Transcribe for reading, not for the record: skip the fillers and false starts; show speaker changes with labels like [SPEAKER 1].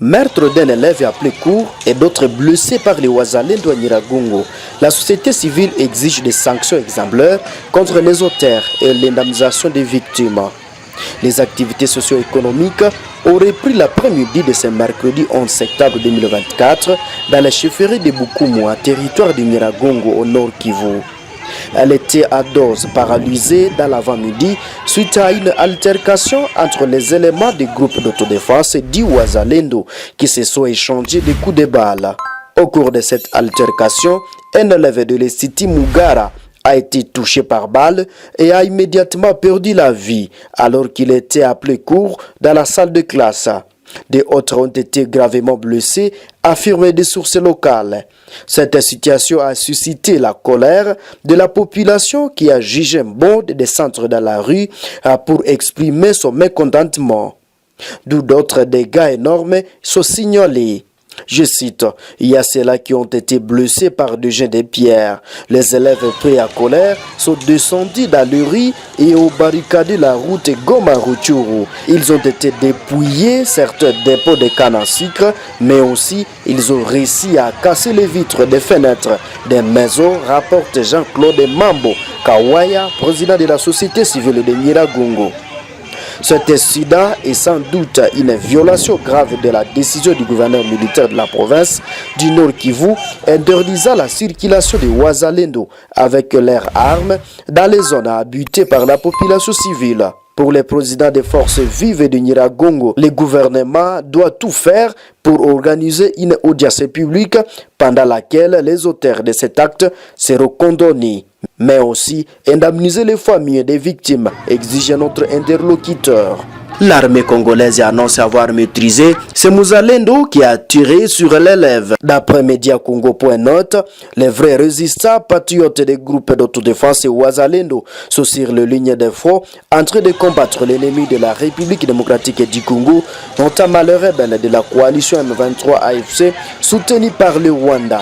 [SPEAKER 1] Meurtre d'un élève appelé court et d'autres blessés par les Wazalendo à Nyiragongo. La société civile exige des sanctions exemplaires contre les auteurs et l'indemnisation des victimes. Les activités socio-économiques auraient pris l'après-midi de ce mercredi 11 septembre 2024 dans la chefferie de Bukumu, territoire de Nyiragongo au nord Kivu. Elle était à dose paralysée dans l'avant-midi suite à une altercation entre les éléments des groupes d'autodéfense dits Wazalendo qui se sont échangés des coups de balle. Au cours de cette altercation, un élève de l'Institut Mugara a été touché par balle et a immédiatement perdu la vie alors qu'il était appelé court dans la salle de classe. Des autres ont été gravement blessés, affirment des sources locales. Cette situation a suscité la colère de la population qui a jugé bon de descendre dans la rue pour exprimer son mécontentement. D'où d'autres dégâts énormes sont signalés. Je cite, il y a ceux-là qui ont été blessés par des jets de pierre. Les élèves pris à colère sont descendus dans le riz et ont barricadé la route Goma-Ruchuru. Ils ont été dépouillés certains dépôts de canne à sucre, mais aussi ils ont réussi à casser les vitres des fenêtres des maisons, rapporte Jean-Claude Mambo Kawaya, président de la société civile de Nyiragongo. Cet incident est sans doute une violation grave de la décision du gouverneur militaire de la province du Nord Kivu interdisant la circulation des Wazalendo avec leurs armes dans les zones habitées par la population civile. Pour les présidents des forces vives de Nyiragongo, le gouvernement doit tout faire pour organiser une audience publique pendant laquelle les auteurs de cet acte seront condamnés, mais aussi indemniser les familles des victimes, exige notre interlocuteur. L'armée congolaise annonce avoir maîtrisé ce Wazalendo qui a tiré sur l'élève. D'après Mediacongo.net, les vrais résistants patriotes des groupes d'autodéfense et Wazalendo sont sur les lignes de front en train de combattre l'ennemi de la République démocratique du Congo, notamment les rebelles de la coalition M23 AFC soutenus par le Rwanda.